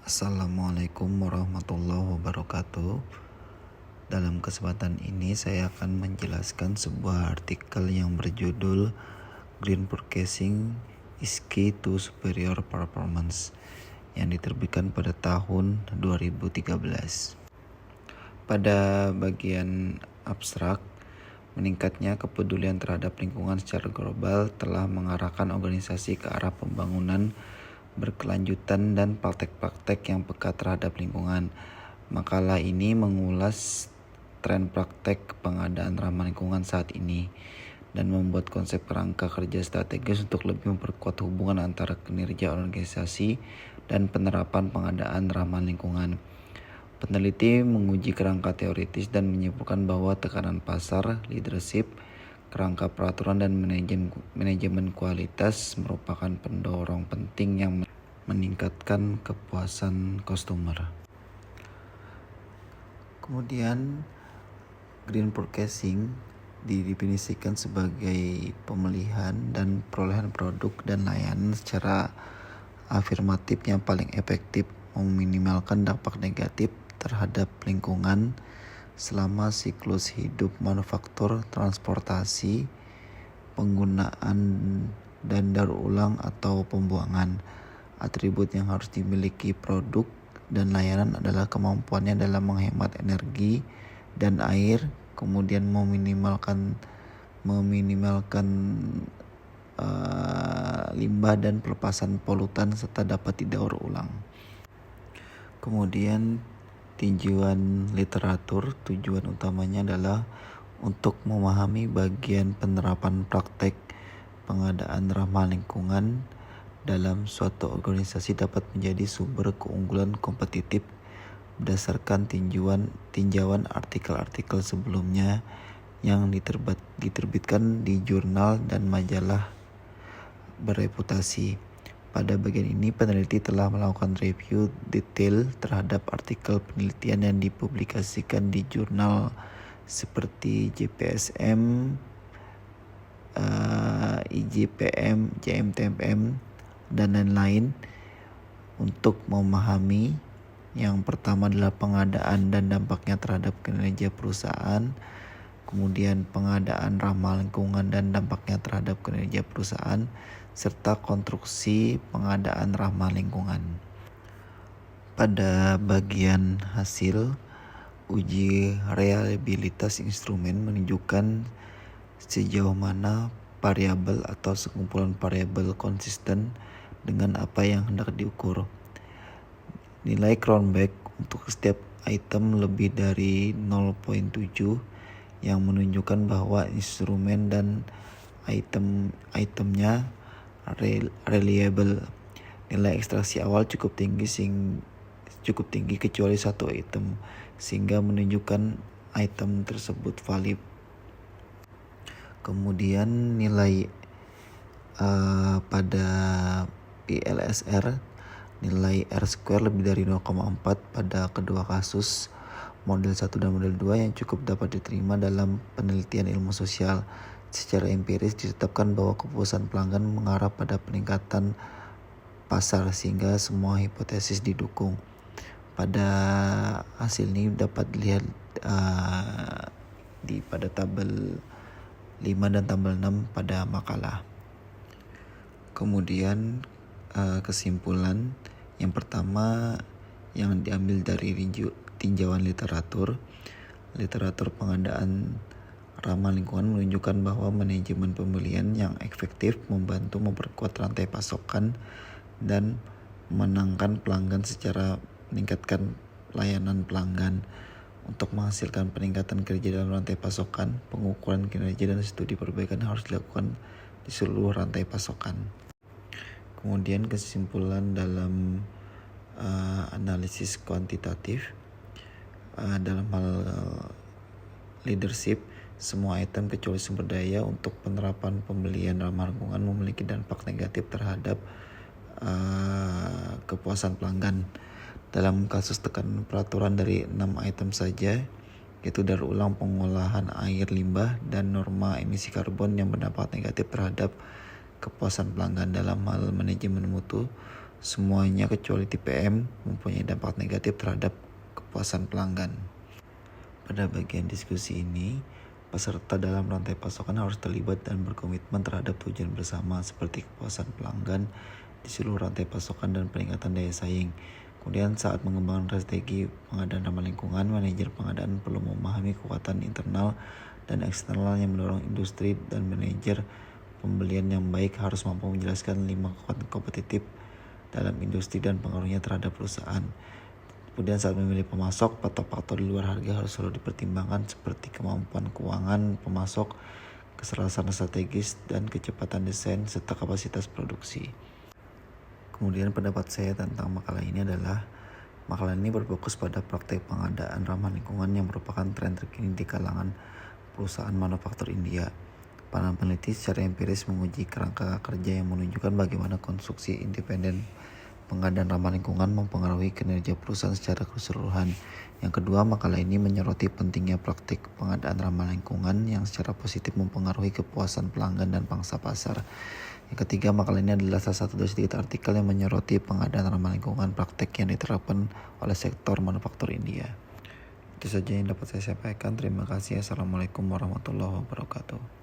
Assalamualaikum warahmatullahi wabarakatuh. Dalam kesempatan ini saya akan menjelaskan sebuah artikel yang berjudul Green Purchasing is Key to Superior Performance yang diterbitkan pada tahun 2013. Pada bagian abstrak, meningkatnya kepedulian terhadap lingkungan secara global telah mengarahkan organisasi ke arah pembangunan berkelanjutan dan praktek-praktek yang peka terhadap lingkungan. Makalah ini mengulas tren praktek pengadaan ramah lingkungan saat ini dan membuat konsep kerangka kerja strategis untuk lebih memperkuat hubungan antara kinerja organisasi dan penerapan pengadaan ramah lingkungan. Peneliti menguji kerangka teoritis dan menyimpulkan bahwa tekanan pasar, leadership, kerangka peraturan dan manajemen kualitas merupakan pendorong penting yang meningkatkan kepuasan customer. Kemudian green purchasing didefinisikan sebagai pemilihan dan perolehan produk dan layanan secara afirmatif yang paling efektif meminimalkan dampak negatif terhadap lingkungan selama siklus hidup manufaktur, transportasi, penggunaan dan daur ulang atau pembuangan. Atribut yang harus dimiliki produk dan layanan adalah kemampuannya dalam menghemat energi dan air, kemudian meminimalkan limbah dan pelepasan polutan serta dapat didaur ulang. Kemudian tinjauan literatur, tujuan utamanya adalah untuk memahami bagian penerapan praktek pengadaan ramah lingkungan dalam suatu organisasi dapat menjadi sumber keunggulan kompetitif berdasarkan tinjauan artikel-artikel sebelumnya yang diterbitkan di jurnal dan majalah bereputasi. Pada bagian ini, peneliti telah melakukan review detail terhadap artikel penelitian yang dipublikasikan di jurnal seperti JPSM, IJPM, JMTMM, dan lain-lain untuk memahami. Yang pertama adalah pengadaan dan dampaknya terhadap kinerja perusahaan, kemudian pengadaan ramah lingkungan dan dampaknya terhadap kinerja perusahaan, serta konstruksi pengadaan ramah lingkungan. Pada bagian hasil, uji reliabilitas instrumen menunjukkan sejauh mana variabel atau sekumpulan variabel konsisten dengan apa yang hendak diukur. Nilai Cronbach untuk setiap item lebih dari 0.7 yang menunjukkan bahwa instrumen dan itemnya reliable. Nilai ekstraksi awal cukup tinggi kecuali satu item, sehingga menunjukkan item tersebut valid. Kemudian nilai pada PLSR, nilai R-square lebih dari 0,4 pada kedua kasus model 1 dan model 2 yang cukup dapat diterima dalam penelitian ilmu sosial. Secara empiris ditetapkan bahwa kepuasan pelanggan mengarah pada peningkatan pasar sehingga semua hipotesis didukung. Pada hasil ini dapat dilihat pada tabel 5 dan tabel 6 pada makalah. Kemudian kesimpulan yang pertama yang diambil dari tinjauan literatur pengadaan ramah lingkungan menunjukkan bahwa manajemen pembelian yang efektif membantu memperkuat rantai pasokan dan menangkan pelanggan secara meningkatkan layanan pelanggan. Untuk menghasilkan peningkatan kinerja dalam rantai pasokan, pengukuran kinerja dan studi perbaikan harus dilakukan di seluruh rantai pasokan. Kemudian kesimpulan dalam analisis kuantitatif dalam hal leadership, semua item kecuali sumber daya untuk penerapan pembelian ramah lingkungan memiliki dampak negatif terhadap kepuasan pelanggan. Dalam kasus tekanan peraturan dari 6 item saja, yaitu daur ulang, pengolahan air limbah, dan norma emisi karbon yang berdampak negatif terhadap kepuasan pelanggan. Dalam hal manajemen mutu, semuanya kecuali TPM mempunyai dampak negatif terhadap kepuasan pelanggan. Pada bagian diskusi ini, peserta dalam rantai pasokan harus terlibat dan berkomitmen terhadap tujuan bersama seperti kepuasan pelanggan di seluruh rantai pasokan dan peningkatan daya saing. Kemudian saat mengembangkan strategi pengadaan ramah lingkungan, manajer pengadaan perlu memahami kekuatan internal dan eksternal yang mendorong industri, dan manajer pembelian yang baik harus mampu menjelaskan 5 kekuatan kompetitif dalam industri dan pengaruhnya terhadap perusahaan. Kemudian saat memilih pemasok, faktor-faktor di luar harga harus selalu dipertimbangkan seperti kemampuan keuangan pemasok, keserakahan strategis, dan kecepatan desain, serta kapasitas produksi. Kemudian pendapat saya tentang makalah ini adalah, makalah ini berfokus pada praktek pengadaan ramah lingkungan yang merupakan tren terkini di kalangan perusahaan manufaktur India. Para peneliti secara empiris menguji kerangka kerja yang menunjukkan bagaimana konstruksi independen pengadaan ramah lingkungan mempengaruhi kinerja perusahaan secara keseluruhan. Yang kedua, makalah ini menyoroti pentingnya praktik pengadaan ramah lingkungan yang secara positif mempengaruhi kepuasan pelanggan dan pangsa pasar. Yang ketiga, makalah ini adalah salah satu dari sedikit artikel yang menyoroti pengadaan ramah lingkungan praktik yang diterapkan oleh sektor manufaktur India. Itu saja yang dapat saya sampaikan. Terima kasih. Assalamualaikum warahmatullahi wabarakatuh.